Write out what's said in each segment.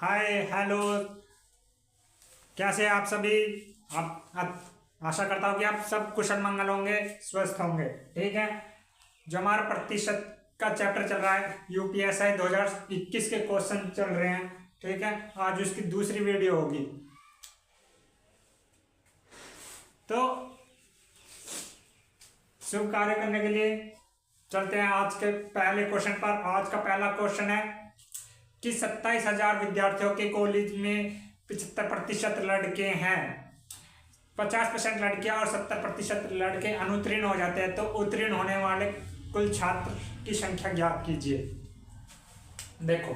Hi hello. कैसे हैं आप सभी। आप आशा करता हूँ कि आप सब कुशल मंगल होंगे, स्वस्थ होंगे। ठीक है, जो हमारा प्रतिशत का चैप्टर चल रहा है यूपीएसआई 2021 के क्वेश्चन चल रहे हैं। ठीक है, आज उसकी दूसरी वीडियो होगी। तो शुभ कार्य करने के लिए चलते हैं आज के पहले क्वेश्चन पर। आज का पहला क्वेश्चन है कि 27,000 विद्यार्थियों के कॉलेज में 75% लड़के हैं, 50% लड़कियां और 70% लड़के अनुत्तीर्ण हो जाते हैं। तो उत्तीर्ण होने वाले कुल छात्र की संख्या ज्ञात कीजिए। देखो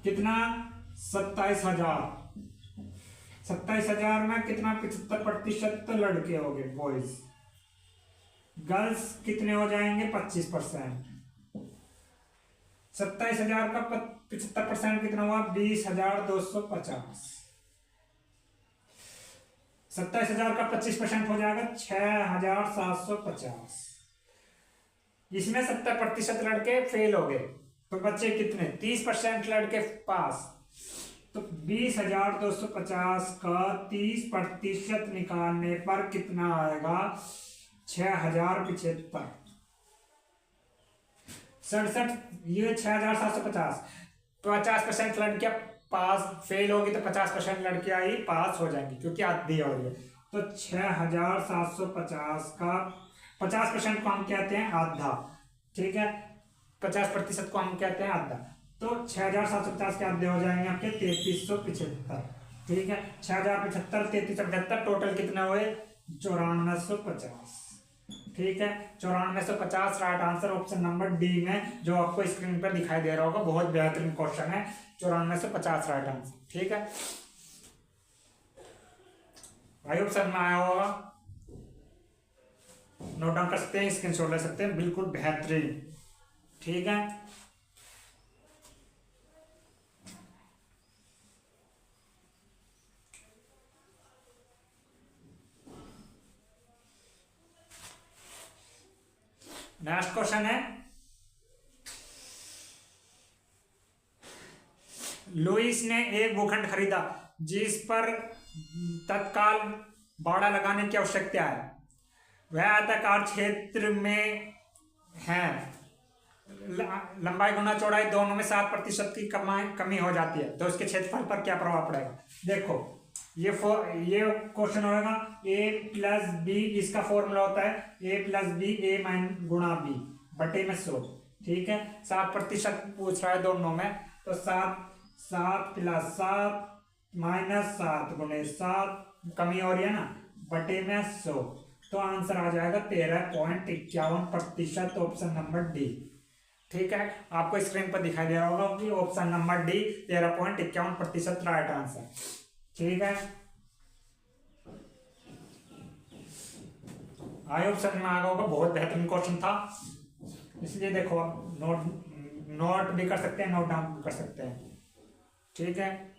कितना, 27,000 में कितना 75% तो लड़के हो गए बॉयज। गर्ल्स कितने हो जाएंगे 25%। 27,000 का 75% कितना हुआ 20,250। 27,000 का 25% हो जाएगा 6,750। इसमें 70% लड़के फेल हो गए तो बच्चे कितने 30% लड़के पास। तो 20,250 का 30% निकालने पर कितना आएगा 6,075। 67 ये 6,750। 50% लड़कियां पास फेल होगी तो 50% लड़कियां ही पास हो जाएंगी क्योंकि आधी हो रही है। तो 6,750 का 50% को हम कहते हैं आधा। ठीक है, 50% को हम कहते हैं आधा। तो 6,750 के आधे हो जाएंगे आपके 3,375। ठीक है, 6,075 3,375 टोटल कितने हुए 9,450। ठीक है, 9,450 right answer option number D में, जो आपको स्क्रीन पर दिखाई दे रहा होगा। बहुत बेहतरीन क्वेश्चन है, 9,450 राइट आंसर। ठीक है, आई होप समझ में आया होगा। नोट डाउन कर सकते हैं, स्क्रीनशॉट ले सकते हैं, बिल्कुल बेहतरीन। ठीक है, नेक्स्ट क्वेश्चन है, लुइस ने एक भूखंड खरीदा जिस पर तत्काल बाड़ा लगाने की आवश्यकता है। वह आयताकार क्षेत्र में है, लंबाई गुना चौड़ाई दोनों में 7% की कमी हो जाती है। तो उसके क्षेत्रफल पर क्या प्रभाव पड़ेगा। देखो ये क्वेश्चन होगा a+b, इसका फॉर्मूला होता है a+b a- गुणा b बटे में 100। ठीक है, 7% पूछ रहा है दोनों में, तो 7 + 7 - 7 गुणे 7 कमी हो रही है ना, बटे में 100। तो आंसर आ जाएगा 13.51%, ऑप्शन नंबर डी। ठीक है, आपको स्क्रीन पर दिखाई दे रहा होगा कि option number D 13.51% right answer. ठीक है, आई होप समझ में आ गया होगा। बहुत बेहतरीन क्वेश्चन था, इसलिए देखो आप नोट भी कर सकते हैं, नोट डाउन भी कर सकते हैं। ठीक है,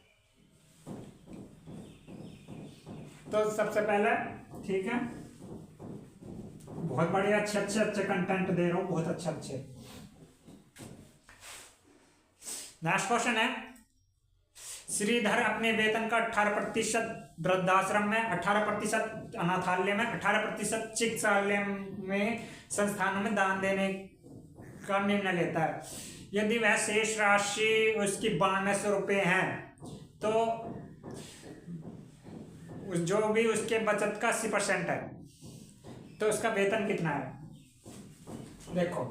तो सबसे पहले ठीक है, बहुत बढ़िया, अच्छे कंटेंट दे रहा हूं, बहुत अच्छे। नेक्स्ट क्वेश्चन है, श्रीधर अपने वेतन का 18% वृद्धाश्रम में, 18% अनाथालय में, 18% चिकित्सालय में, संस्थानों में दान देने का निर्णय लेता है। यदि वह शेष राशि उसकी 9200 रुपये है तो जो भी उसके बचत का 80% है तो उसका वेतन कितना है। देखो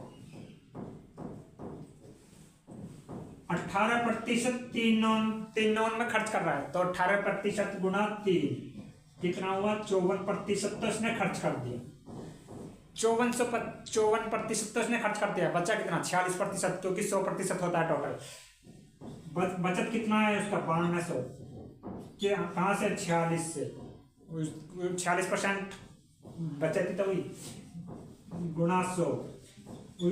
18% 3 में खर्च कर रहा है, तो 18% गुना 3 कितना हुआ 54%। तो इसने खर्च कर दिया 54% तो इसने खर्च कर दिया। बचा कितना 46%, क्योंकि 100% होता है टोटल। बचत कितना है उसका 9200। कहाँ से 46 से 46% बचत ही तो हुई, गुणा 100,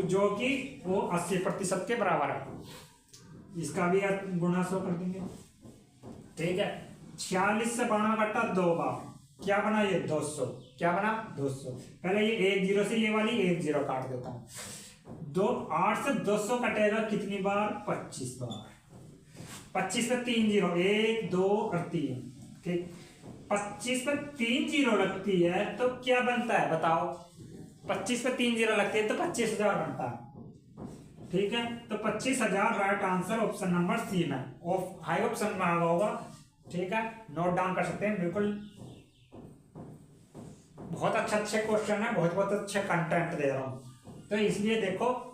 जो कि वो 80% के बराबर है। इसका भी गुणा 100 कर देंगे। ठीक है, 46 से 92 कटा 2 बार, क्या बना ये 200। क्या बना 200। पहले ये 1 0 से ये वाली 1 0 काट देता हूं। 8 से 200 कटेगा कितनी बार 25 बार। 25 पे 3 जीरो, 1 2 और 3, ठीक। 25 पे 3 जीरो लगती है तो क्या बनता है बताओ? 25 पे 3 जीरो लगती है तो 25,000 बनता है, ठीक है। तो 25,000 right answer option number C में, हाई ऑप्शन में आगा होगा, ठीक है। नोट डाउन कर सकते हैं, बिल्कुल बहुत अच्छे क्वेश्चन है, बहुत अच्छे कंटेंट दे रहा हूँ, तो इसलिए देखो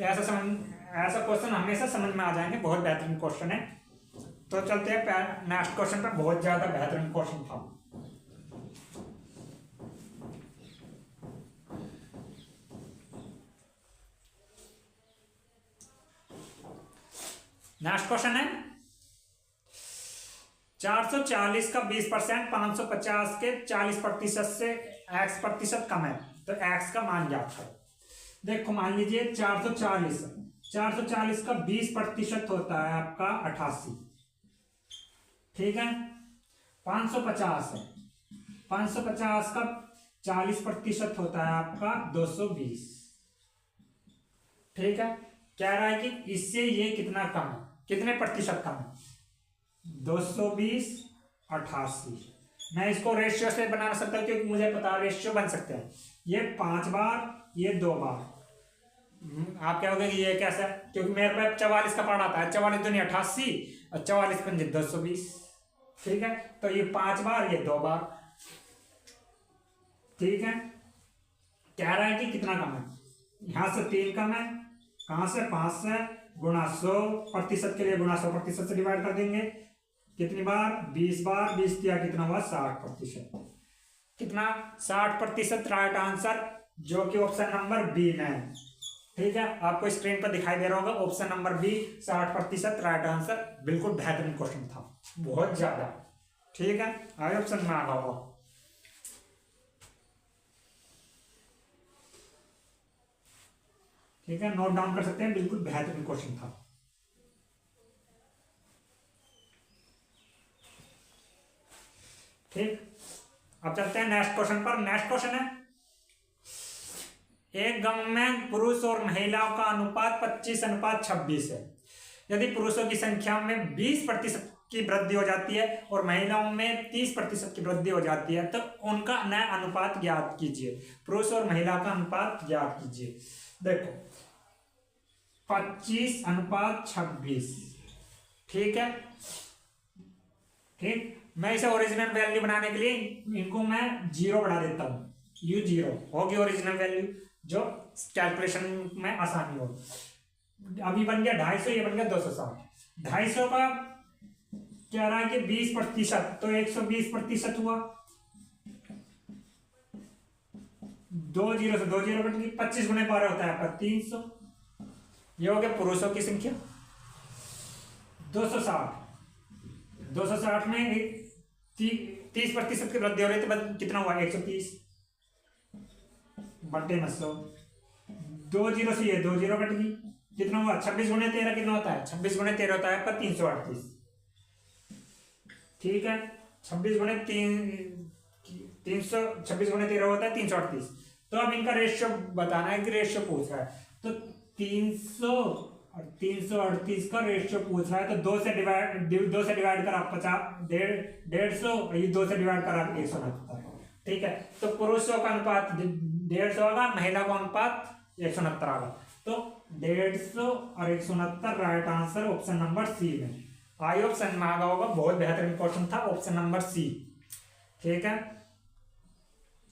ऐसा क्वेश्चन हमेशा समझ में आ जाएंगे, बहुत बेहतरीन क्वेश्चन है। तो चलते हैं नेक्स्ट क्वेश्चन पर, बहुत ज्यादा बेहतरीन क्वेश्चन था। नेक्स्ट क्वेश्चन है 440 का 20% 550 के 40% से x प्रतिशत कम है, तो x का मान ज्ञात करो। देखो मान लीजिए 440 का 20% होता है आपका 88, ठीक है। 550 है, 550 का 40% होता है आपका 220, ठीक है। कह रहा है कि इससे ये कितना कम है, कितने प्रतिशत कम है? 220 88। मैं इसको रेशियो से बना सकता हूं क्योंकि मुझे पता है रेशियो बन सकते हैं, ये 5 बार ये 2 बार। आप क्या होगा कि ये कैसा है, क्योंकि मेरे पास 44 का पार्ट आता है, 44 दूनी 88 और 44 पंजे 220, ठीक है। तो ये 5 बार ये 2 बार, ठीक है। कह रहा है कि कितना कम है, यहां से 3 कम है, कहां से 5 से, गुणा 100% के लिए गुणा 100% से डिवाइड कर देंगे, कितनी बार 20 बार, 20 दिया कितना हुआ 60%, कितना 60% राइट आंसर, जो कि ऑप्शन नंबर बी में है, ठीक है। आपको स्क्रीन पर दिखाई दे रहा होगा option number B 60% right answer, बिल्कुल बेहतरीन क्वेश्चन था, बहुत ज्यादा, ठीक है। आगे ऑप्शन में आ रहा होगा, ठीक है, नोट डाउन कर सकते हैं, बिल्कुल बेहतरीन क्वेश्चन था। ठीक, अब चलते हैं नेक्स्ट क्वेश्चन पर। नेक्स्ट क्वेश्चन है एक गांव में पुरुष और महिलाओं का अनुपात 25:26 है। यदि पुरुषों की संख्या में 20% की वृद्धि हो जाती है और महिलाओं में 30% की वृद्धि हो जाती है, तो उनका नया अनुपात ज्ञात कीजिए। पुरुष और महिला का अनुपात ज्ञात कीजिए। देखो 25:26, ठीक है, ठीक। मैं इसे ओरिजिनल वैल्यू बनाने के लिए इनको मैं 0 बढ़ा देता हूं, u 0 होगी ओरिजिनल वैल्यू, जो कैलकुलेशन में आसानी हो। अभी बन गया 250, ये बन गया 260। 250 का क्या रहा है कि 20%, तो 120% हुआ, 2 जीरो से 2 जीरो कट गई, 25 गुणे 12 होता है आपका 300। ये हो गया पुरुषों की संख्या। 260 में 30% की वृद्धि हो रही, तो कितना हुआ 130 बटे 100। 2 जीरो से ये 2 जीरो कट गई, कितना हुआ 26 गुणे 13 कितना होता है, 26 गुणे 13 होता है आपका 338, ठीक है। 26 गुणे 26 गुणे 13 होता है 338। तो अब इनका रेशियो बताना है कि रेशियो पूछ रहा है, तो 300 और 338 का रेशियो पूछ रहा है, तो 2 से डिवाइड कर आप 50, 150, और ये 2 से डिवाइड कर आप 169, ठीक है। तो पुरुषों का अनुपात 150 होगा, महिला का अनुपात 169 होगा, तो 150 और 169 right answer option number C में। आई ऑप्शन में आगा होगा, बहुत बेहतरीन क्वेश्चन था ऑप्शन नंबर सी, ठीक है,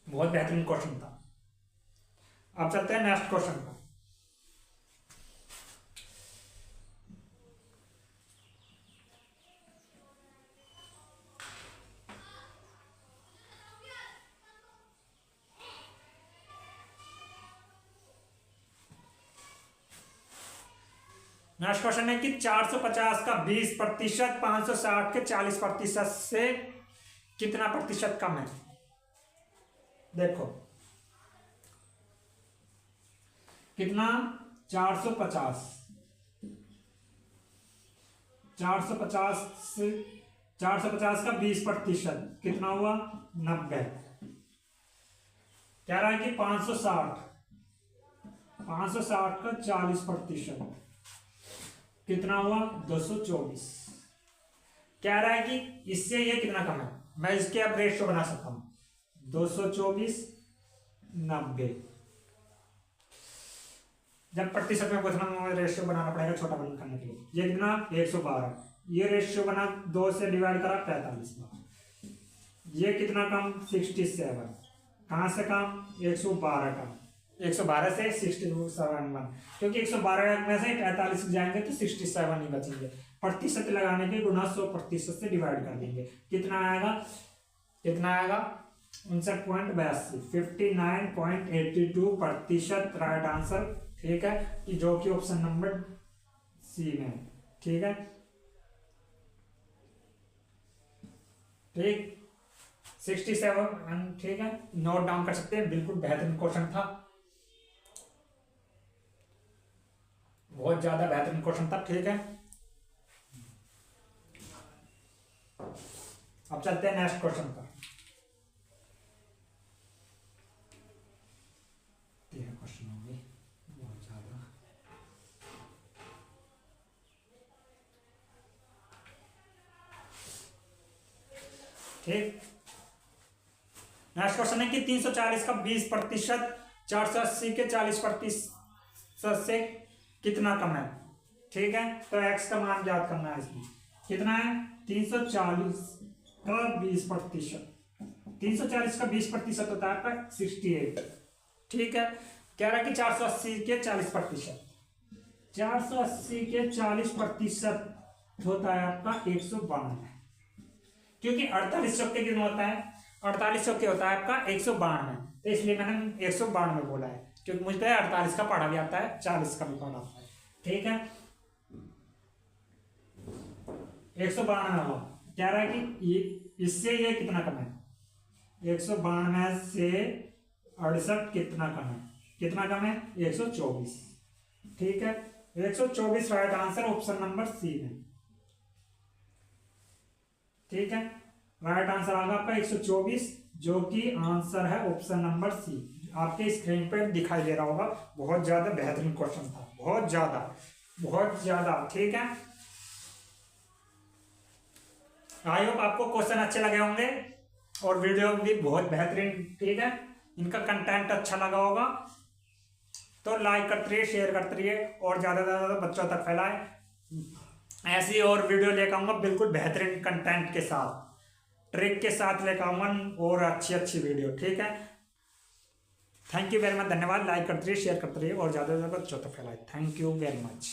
बहुत बेहतरीन क्वेश्चन था। अब चलते हैं नेक्स्ट क्वेश्चन पर। नेक्स्ट क्वेश्चन है कि 450 का 20%, 560 के 40% से कितना प्रतिशत कम है। देखो कितना 450 से 450 का 20% कितना हुआ 90। कह रहा है कि 560 का 40% कितना हुआ 224, कह रहा है कि इससे ये कितना कम है, मैं इसके अब रेशियो बना सकता हूँ 224:90। जब प्रतिशत में पूछना रेशियो बनाना पड़ेगा छोटा बना करने के लिए। ये कितना 112, ये रेशियो बना 2 से डिवाइड करा 45 बार। ये कितना कम 67, कहाँ से कम 112 कम, 112 से 67, क्योंकि 112 में से 45 जाएंगे तो 67 ही बचेंगे। प्रतिशत लगाने के गुना 100% से डिवाइड कर देंगे, कितना आएगा 59.82, 59.82% राइट आंसर। ठीक है, कि जो कि ऑप्शन नंबर सी में। ठीक है, ठीक 67। ठीक है, नोट डाउन कर सकते हैं, बिल्कुल बेहतरीन क्वेश्चन था, बहुत ज्यादा बेहतरीन क्वेश्चन था। ठीक है, अब चलते हैं नेक्स्ट क्वेश्चन पर। क्वेश्चन होंगे बहुत ज्यादा। ठीक, नेक्स्ट क्वेश्चन है कि 340 का 20%, 480 के 40% से कितना कम है। ठीक है, तो x का मान याद करना है इसमें, कितना है 340 का 20%, 340 का 20% होता है आपका 68। ठीक है, कह रहा है कि 480 के 40%, 480 के 40% होता है आपका 192, क्योंकि 48 चौके कितना होता है, 48 चौके होता है आपका 192, तो इसलिए मैंने 192 बोला है, क्योंकि मुझे 48 का पढ़ा भी आता है, 40 का भी पढ़ा आता है। ठीक है, 192 हो, कह रहा है कि ये इससे ये कितना कम है, 192 से 68 कितना कम है, कितना कम है 124। ठीक है, 124 right answer option number C में। ठीक है, राइट आंसर आएगा आपका 124, जो कि आंसर है ऑप्शन नंबर सी। आपके स्क्रीन पर दिखाई दे रहा होगा, बहुत ज्यादा बेहतरीन क्वेश्चन था, बहुत ज्यादा। ठीक है, आई होप आपको क्वेश्चन अच्छे लगे होंगे और वीडियो भी बहुत बेहतरीन। ठीक है, इनका कंटेंट अच्छा लगा होगा तो लाइक करते रहिए, शेयर करते रहिए और ज्यादा से ज्यादा बच्चों तक फैलाएं। ऐसी और वीडियो लेकर आऊंगा बिल्कुल बेहतरीन कंटेंट के साथ, ट्रिक के साथ लेकर आऊंगा और अच्छी वीडियो। ठीक है, थैंक यू वेरी मच, धन्यवाद। लाइक करते रहिए, शेयर करते रहिए और ज्यादा से ज्यादा बच्चों तक फैलाएं। Thank you very much.